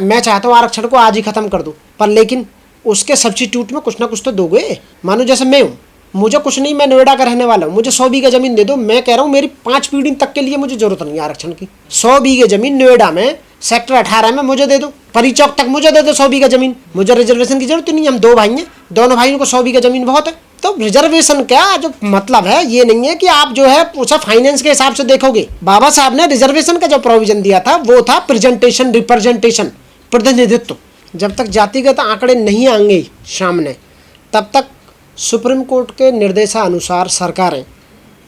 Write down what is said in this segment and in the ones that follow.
मैं चाहता हूँ आरक्षण को आज ही खत्म कर दो, पर लेकिन उसके सब्स्टिट्यूट में कुछ ना कुछ तो दोगे। मानो जैसे मैं हूँ, मुझे कुछ नहीं, मैं नोएडा का रहने वाला हूँ, मुझे 100 बीघा जमीन दे दो, मैं कह रहा हूँ मेरी 5 पीढ़ी तक के लिए मुझे जरूरत नहीं है आरक्षण की। 100 बीघे जमीन नोएडा में सेक्टर 18 में मुझे दे दो, परी चौक तक मुझे दे दो 100 बीघा जमीन, मुझे रिजर्वेशन की जरूरत नहीं है। हम 2 भाई हैं, दोनों भाइयों को 100 बीघा जमीन बहुत है। तो रिजर्वेशन का जो मतलब है ये नहीं है कि आप जो है उसे फाइनेंस के हिसाब से देखोगे। बाबा साहब ने रिजर्वेशन का जो प्रोविजन दिया था वो था प्रेजेंटेशन, रिप्रेजेंटेशन, प्रतिनिधित्व। जब तक जातिगत आंकड़े नहीं आएंगे सामने, तब तक सुप्रीम कोर्ट के निर्देशानुसार सरकारें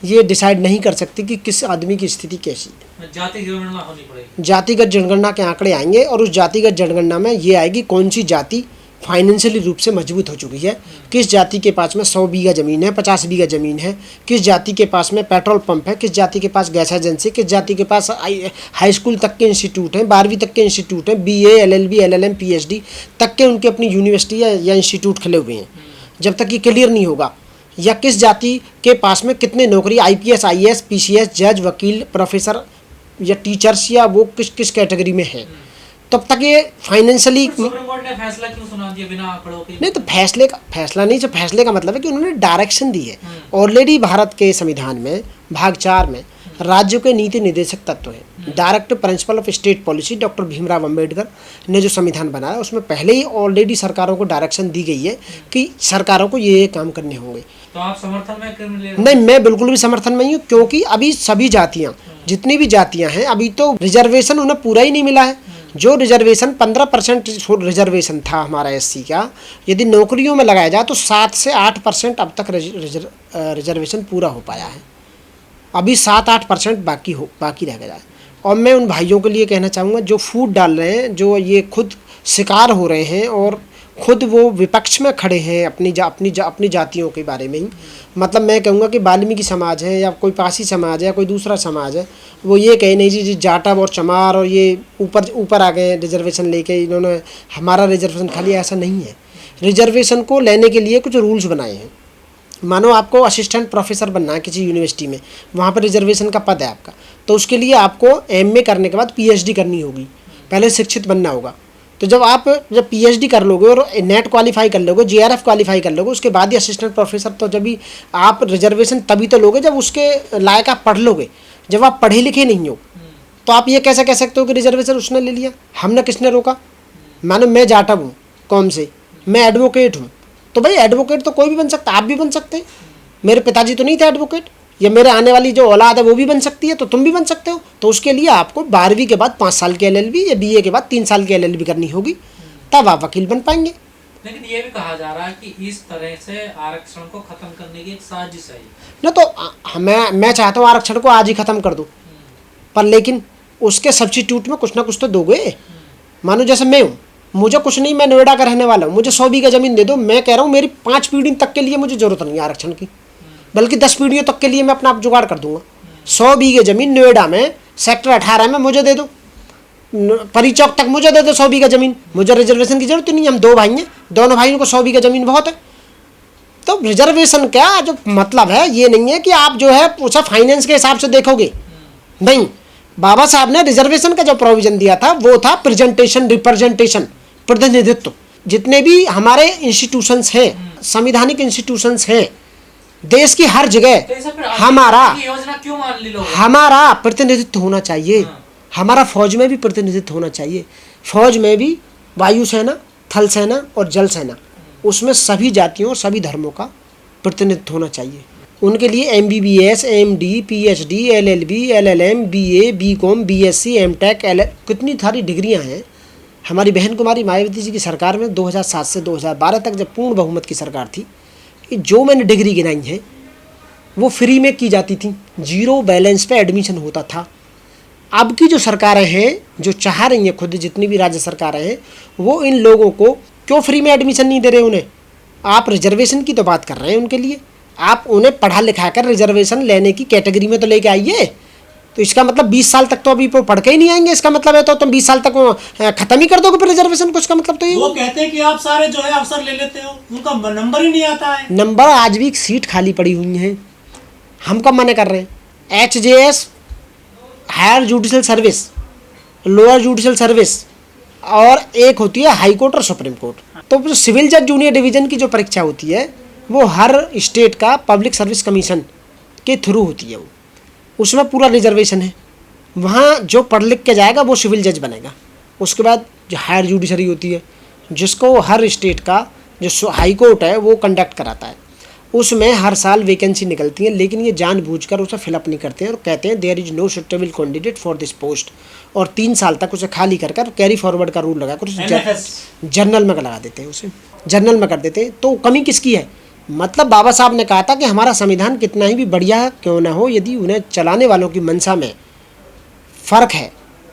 ये डिसाइड नहीं कर सकती कि किस आदमी की स्थिति कैसी है। जाति जनगणना होनी पड़ेगी, जातिगत जनगणना के आंकड़े आएंगे और उस जातिगत जनगणना में ये आएगी कौन सी जाति फाइनेंशियली रूप से मजबूत हो चुकी है, किस जाति के पास में 100 बीघा ज़मीन है, 50 बीघा ज़मीन है, किस जाति के पास में पेट्रोल पंप है, किस जाति के पास गैस एजेंसी, किस जाति के पास हाई स्कूल तक के इंस्टीट्यूट हैं, 12वीं तक के इंस्टीट्यूट हैं, BA, LLB, LLM, PhD तक के उनके अपनी यूनिवर्सिटी या इंस्टीट्यूट खुले हुए हैं। जब तक ये क्लियर नहीं होगा, या किस जाति के पास में कितने नौकरी IPS, IAS, PCS, जज, वकील, प्रोफेसर या टीचर्स या वो किस किस कैटेगरी में है, तब तक ये फाइनेंशियली। सुप्रीम कोर्ट ने फैसला क्यों सुना दिया बिना आंकड़ों के? नहीं तो फैसला नहीं, जो फैसले का मतलब है कि उन्होंने डायरेक्शन दी है। ऑलरेडी भारत के संविधान में भाग 4 में राज्यों के नीति निर्देशक तत्व है, direct principle of state policy, doctor Bhimrao Ambedkar ने जो संविधान बनाया उसमें पहले ही ऑलरेडी सरकारों को डायरेक्शन दी गई है कि सरकारों को ये काम करने होंगे। तो आप समर्थन में क्यों ले रहे? नहीं, मैं बिल्कुल भी समर्थन में हूँ, क्योंकि अभी सभी जातियाँ, जितनी भी जातियाँ हैं, अभी तो रिजर्वेशन उन्हें पूरा ही नहीं मिला है। जो रिजर्वेशन 15% रिजर्वेशन था हमारा SC का, यदि नौकरियों में लगाया जाए तो 7 से 8% अब तक रिजर्वेशन पूरा हो पाया है। अभी 7-8% बाकी रह गया है। और मैं उन भाइयों के लिए कहना चाहूँगा जो फूट डाल रहे हैं, जो ये खुद शिकार हो रहे हैं और खुद वो विपक्ष में खड़े हैं अपनी जातियों के बारे में ही। मतलब मैं कहूँगा कि वाल्मीकि समाज है या कोई पासी समाज है या कोई दूसरा समाज है, वो ये कहे नहीं जी जाटव और चमार और ये ऊपर आ गए रिजर्वेशन लेके, इन्होंने हमारा रिजर्वेशन खाली, ऐसा नहीं है। रिजर्वेशन को लेने के लिए कुछ रूल्स बनाए हैं। मानो आपको असिस्टेंट प्रोफेसर बनना है किसी यूनिवर्सिटी में, वहाँ पर रिजर्वेशन का पद है आपका, तो उसके लिए आपको MA करने के बाद PhD करनी होगी, पहले शिक्षित बनना होगा। तो जब PhD कर लोगे और नेट क्वालिफाई कर लोगे, JRF क्वालिफाई कर लोगे, उसके बाद ही असिस्टेंट प्रोफेसर, तो जब भी आप रिजर्वेशन तभी तो लोगे जब उसके लायक आप पढ़ लोगे। जब आप पढ़े लिखे नहीं हो तो आप ये कैसे कह सकते हो कि रिजर्वेशन उसने ले लिया, हमने किसने रोका। मानो मैं जाटव हूँ कौम से, मैं एडवोकेट हूँ, तो भाई एडवोकेट तो कोई भी बन सकता है, आप भी बन सकते हैं। मेरे पिताजी तो नहीं थे एडवोकेट, या मेरे आने वाली जो औलाद है वो भी बन सकती है, तो तुम भी बन सकते हो। तो उसके लिए आपको 12वीं के बाद 5 साल की LLB या BA के बाद 3 साल की LLB करनी होगी, तब आप वकील बन पाएंगे। लेकिन ये भी कहा जा रहा है कि इस तरह से आरक्षण को खत्म करने की एक साजिश है न, तो मैं चाहता हूँ आरक्षण को आज ही खत्म कर दो, पर लेकिन उसके सब्स्टिट्यूट में कुछ ना कुछ तो दोगे। मानो जैसे मैं हूँ, मुझे कुछ नहीं, मैं नोएडा का रहने वाला हूँ, मुझे 100 बीघा जमीन दे दो, मैं कह रहा हूँ मेरी 5 पीढ़ी तक के लिए मुझे जरूरत नहीं है आरक्षण की, बल्कि 10 पीढ़ियों तक के लिए मैं अपना आप जुगाड़ कर दूंगा। 100 बीघे जमीन नोएडा में सेक्टर 18 में मुझे दे दो, परी चौक तक मुझे दे दो 100 बीघा जमीन, मुझे रिजर्वेशन की जरूरत नहीं है। हम 2 भाई हैं, दोनों भाइयों को 100 बीघा जमीन बहुत है। तो रिजर्वेशन का जो मतलब है ये नहीं है कि आप जो है उसे फाइनेंस के हिसाब से देखोगे। नहीं, बाबा साहब ने रिजर्वेशन का जो प्रोविजन दिया था वो था प्रेजेंटेशन, रिप्रेजेंटेशन, प्रतिनिधित्व। जितने भी हमारे इंस्टीट्यूशंस हैं, संवैधानिक इंस्टीट्यूशंस हैं देश की हर जगह, हमारा प्रतिनिधित्व होना चाहिए। हमारा फौज में भी प्रतिनिधित्व होना चाहिए। फौज में भी वायुसेना, थल सेना और जल सेना, उसमें सभी जातियों और सभी धर्मों का प्रतिनिधित्व होना चाहिए। उनके लिए MBBS, MD, PhD, LLB, LLM, BA, BCom, BSc, MTech, कितनी सारी डिग्रियां हैं। हमारी बहन कुमारी मायावती जी की सरकार में 2007 से 2012 तक जब पूर्ण बहुमत की सरकार थी, जो मैंने डिग्री गिनाई है वो फ्री में की जाती थी, 0 बैलेंस पे एडमिशन होता था। अब की जो सरकारें हैं, जो चाह रही हैं खुद, जितनी भी राज्य सरकारें हैं, वो इन लोगों को क्यों फ्री में एडमिशन नहीं दे रहे उन्हें। आप रिजर्वेशन की तो बात कर रहे हैं उनके लिए, आप उन्हें पढ़ा लिखा कर रिजर्वेशन लेने की कैटेगरी में तो लेके आइए। तो इसका मतलब 20 साल तक तो अभी वो पढ़ के ही नहीं आएंगे। इसका मतलब है तो तुम 20 साल तक खत्म ही कर दोगे रिजर्वेशन को। इसका मतलब तो ये वो कहते हैं कि आप सारे जो है अफसर ले लेते हो, उनका नंबर ही नहीं आता है। नंबर आज भी सीट खाली पड़ी हुई है। हम कब मना कर रहे हैं? HJS, higher judicial service, lower judicial service, और एक होती है हाई कोर्ट और सुप्रीम कोर्ट। तो जो सिविल जज जूनियर डिवीज़न की जो परीक्षा होती है वो हर स्टेट का पब्लिक सर्विस कमीशन के थ्रू होती है। वो उसमें पूरा रिजर्वेशन है। वहाँ जो पढ़ लिख के जाएगा वो सिविल जज बनेगा। उसके बाद जो हायर जुडिशरी होती है जिसको हर स्टेट का जो हाई कोर्ट है वो कंडक्ट कराता है, उसमें हर साल वैकेंसी निकलती है, लेकिन ये जानबूझकर उसे फिलअप नहीं करते हैं और कहते हैं there is no suitable candidate for this post, और 3 साल तक उसे खाली कर कैरी फॉरवर्ड का रूल लगा कर उसे जर्नल में लगा देते हैं, उसे जर्नल में कर देते हैं। तो कमी किसकी है? मतलब बाबा साहब ने कहा था कि हमारा संविधान कितना ही भी बढ़िया क्यों ना हो, यदि उन्हें चलाने वालों की मंशा में फ़र्क है,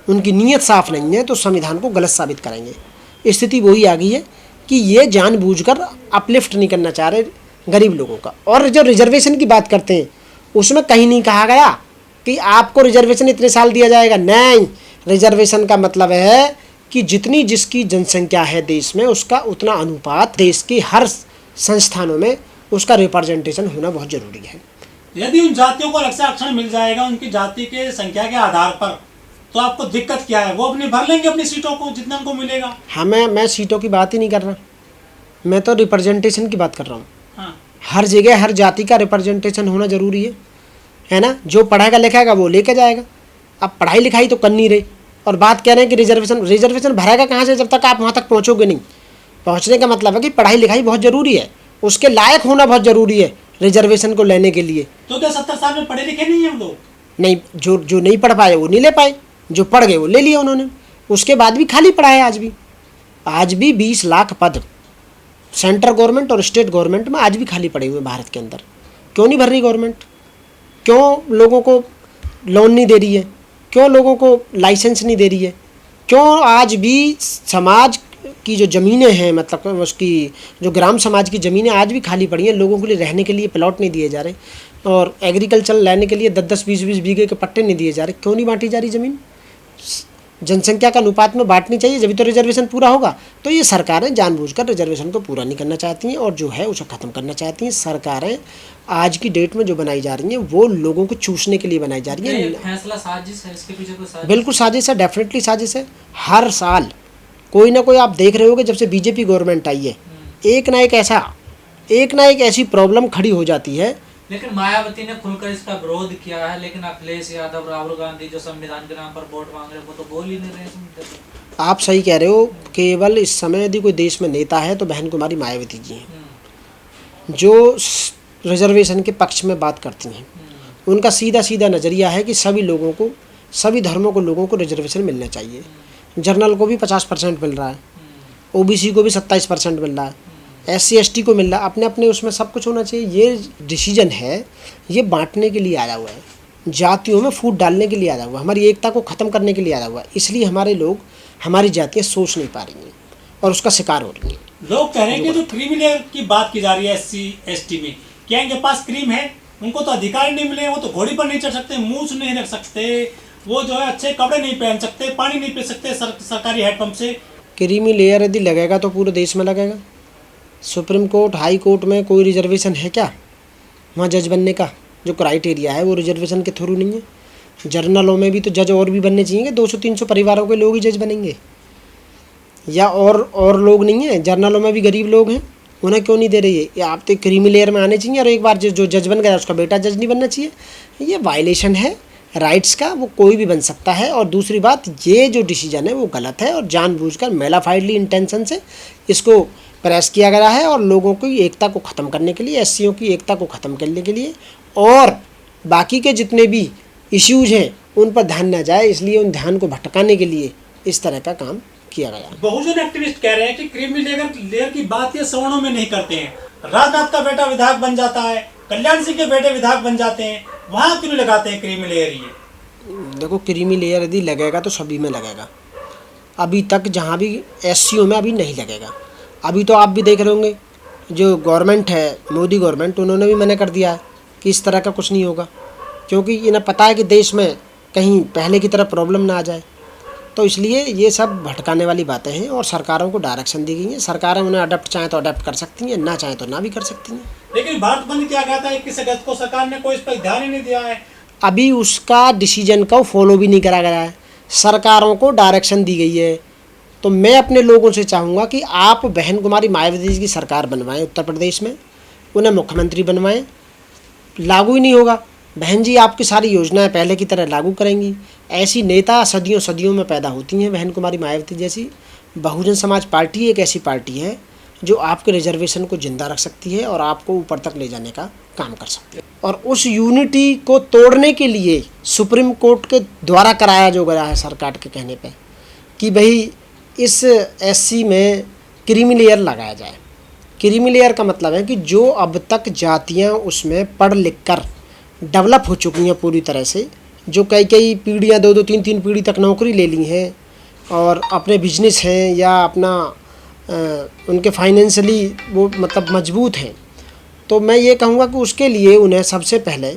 उनकी नीयत साफ नहीं है, तो संविधान को गलत साबित करेंगे। स्थिति वही आ गई है कि ये जानबूझकर अपलिफ्ट नहीं करना चाह रहे गरीब लोगों का। और जो रिजर्वेशन की बात करते हैं उसमें कहीं नहीं कहा गया कि आपको रिजर्वेशन इतने साल दिया जाएगा। नहीं, रिजर्वेशन का मतलब है कि जितनी जिसकी जनसंख्या है देश में उसका उतना अनुपात देश की हर संस्थानों में उसका रिप्रेजेंटेशन होना बहुत ज़रूरी है। यदि उन जातियों को अलग से आरक्षण मिल जाएगा उनकी जाति के संख्या के आधार पर, तो आपको दिक्कत क्या है? वो अपनी भर लेंगे अपनी सीटों को जितना उनको मिलेगा। हाँ, मैं सीटों की बात ही नहीं कर रहा, मैं तो रिप्रेजेंटेशन की बात कर रहा हूँ। हाँ। हर जगह हर जाति का रिप्रेजेंटेशन होना ज़रूरी है ना। जो पढ़ाएगा लिखाएगा वो लेके जाएगा। अब पढ़ाई लिखाई तो कर नहीं रहे और बात कह रहे हैं कि रिजर्वेशन भरेगा कहाँ से जब तक आप वहाँ तक पहुँचोगे नहीं। पहुँचने का मतलब है कि पढ़ाई लिखाई बहुत ज़रूरी है, उसके लायक होना बहुत ज़रूरी है रिजर्वेशन को लेने के लिए। तो क्या 70 साल में पढ़े लिखे नहीं है हम लोग? नहीं, जो नहीं पढ़ पाए वो नहीं ले पाए, जो पढ़ गए वो ले लिए उन्होंने। उसके बाद भी खाली पड़ा है आज भी 20 लाख पद सेंट्रल गवर्नमेंट और स्टेट गवर्नमेंट में आज भी खाली पड़े हुए भारत के अंदर। क्यों नहीं भर रही गवर्नमेंट? क्यों लोगों को लोन नहीं दे रही है? क्यों लोगों को लाइसेंस नहीं दे रही है? क्यों आज भी समाज की जो ज़मीनें हैं, मतलब उसकी जो ग्राम समाज की ज़मीनें आज भी खाली पड़ी हैं, लोगों के लिए रहने के लिए प्लॉट नहीं दिए जा रहे और एग्रीकल्चर लेने के लिए 10-10, 20-20 बीघे के पट्टे नहीं दिए जा रहे? क्यों नहीं बांटी जा रही ज़मीन? जनसंख्या का अनुपात में बांटनी चाहिए, जब तो रिजर्वेशन पूरा होगा। तो ये सरकारें जानबूझकर रिजर्वेशन को पूरा नहीं करना चाहती हैं और जो है उसे ख़त्म करना चाहती हैं। सरकारें आज की डेट में जो बनाई जा रही हैं वो लोगों को चूसने के लिए बनाई जा रही हैं। फैसला साजिश है, इसके पीछे कोई साजिश? बिल्कुल साजिश है, डेफिनेटली साजिश है। हर साल कोई ना कोई, आप देख रहे होगे जब से बीजेपी गवर्नमेंट आई है, एक ना एक ऐसी प्रॉब्लम खड़ी हो जाती है। लेकिन मायावती ने खुलकर इसका विरोध किया है, लेकिन अखिलेश यादव, राहुल गांधी जो संविधान के नाम पर वोट मांग रहे हैं वो तो बोल ही नहीं रहे। आप सही कह रहे हो। केवल इस समय यदि कोई देश में नेता है तो बहन कुमारी मायावती जी हैं, जो रिजर्वेशन के पक्ष में बात करती हैं। उनका सीधा सीधा नज़रिया है कि सभी लोगों को, सभी धर्मों को लोगों को रिजर्वेशन मिलना चाहिए। जनरल को भी 50% मिल रहा है, ओबीसी को भी 27% मिल रहा है, SC ST को मिल रहा है, अपने अपने उसमें सब कुछ होना चाहिए। ये डिसीजन है, ये बांटने के लिए आया हुआ है, जातियों में फूट डालने के लिए आया हुआ है, हमारी एकता को ख़त्म करने के लिए आया हुआ है। इसलिए हमारे लोग, हमारी जातियाँ सोच नहीं पा रही हैं और उसका शिकार हो रही हैं। लोग कह रहे हैं कि जो क्रीमी लेयर की बात की जा रही है SC ST में, क्या इनके पास क्रीम है? उनको तो अधिकार नहीं मिले, वो तो घोड़ी पर नहीं चढ़ सकते, मूछ नहीं रख सकते, वो जो है अच्छे कपड़े नहीं पहन सकते, पानी नहीं पी सकते सरकारी हैंडपंप से। क्रीमी लेयर यदि लगेगा तो पूरे देश में लगेगा। सुप्रीम कोर्ट, हाई कोर्ट में कोई रिजर्वेशन है क्या? वहाँ जज बनने का जो क्राइटेरिया है वो रिजर्वेशन के थ्रू नहीं है। जर्नलों में भी तो जज और भी बनने चाहिए, 200-300 परिवारों के लोग ही जज बनेंगे, या और लोग नहीं हैं? जर्नलों में भी गरीब लोग हैं, उन्हें क्यों नहीं दे रही है? आप तो क्रीमी लेयर में आने चाहिए और एक बार जो जज बन गया उसका बेटा जज नहीं बनना चाहिए। ये वायलेशन है राइट्स का, वो कोई भी बन सकता है। और दूसरी बात, ये जो डिसीजन है वो गलत है और जानबूझकर मेलाफाइडली इंटेंशन से इसको प्रेस किया गया है और लोगों की एकता को ख़त्म करने के लिए, SCओं की एकता को ख़त्म करने के लिए, और बाकी के जितने भी इश्यूज हैं उन पर ध्यान न जाए, इसलिए उन ध्यान को भटकाने के लिए इस तरह का काम किया गया। बहुजन एक्टिविस्ट कह रहे हैं कि क्रीमी लेयर की बात ये सवर्णों में नहीं करते हैं। राजनाथ का बेटा विधायक बन जाता है, कल्याण सिंह के बेटे विधायक बन जाते हैं, वहाँ क्यों लगाते हैं क्रीमी लेयर? ये देखो, क्रीमी लेयर यदि लगेगा तो सभी में लगेगा। अभी तक जहाँ भी SCओ में अभी नहीं लगेगा। अभी तो आप भी देख रहे होंगे जो गवर्नमेंट है, मोदी गवर्नमेंट, उन्होंने भी मना कर दिया है कि इस तरह का कुछ नहीं होगा, क्योंकि इन्हें पता है कि देश में कहीं पहले की तरह प्रॉब्लम ना आ जाए। तो इसलिए ये सब भटकाने वाली बातें हैं और सरकारों को डायरेक्शन दी गई है। सरकारें उन्हें अडॉप्ट चाहें तो अडॉप्ट कर सकती हैं, ना चाहें तो ना भी कर सकती हैं। लेकिन भारत बंद किया गया था 21 अगस्त को, सरकार ने कोई इस पर ध्यान ही नहीं दिया है। अभी उसका डिसीजन को फॉलो भी नहीं करा गया है। सरकारों को डायरेक्शन दी गई है तो मैं अपने लोगों से चाहूँगा कि आप बहन कुमारी मायावती जी की सरकार बनवाएं उत्तर प्रदेश में, उन्हें मुख्यमंत्री बनवाएं। लागू ही नहीं होगा, बहन जी आपकी सारी योजनाएं पहले की तरह लागू करेंगी। ऐसी नेता सदियों सदियों में पैदा होती हैं, बहन कुमारी मायावती जैसी। बहुजन समाज पार्टी एक ऐसी पार्टी है जो आपके रिजर्वेशन को जिंदा रख सकती है और आपको ऊपर तक ले जाने का काम कर सकती है। और उस यूनिटी को तोड़ने के लिए सुप्रीम कोर्ट के द्वारा कराया जो गया है सरकार के कहने पे कि भाई इस एससी में क्रीमी लेयर लगाया जाए। क्रीमी लेयर का मतलब है कि जो अब तक जातियां उसमें पढ़ लिख कर डेवलप हो चुकी हैं पूरी तरह से, जो कई कई पीढ़ियाँ 2-2 3-3 पीढ़ी तक नौकरी ले ली हैं और अपने बिजनेस हैं या अपना उनके फाइनेंशियली वो मतलब मजबूत हैं, तो मैं ये कहूँगा कि उसके लिए उन्हें सबसे पहले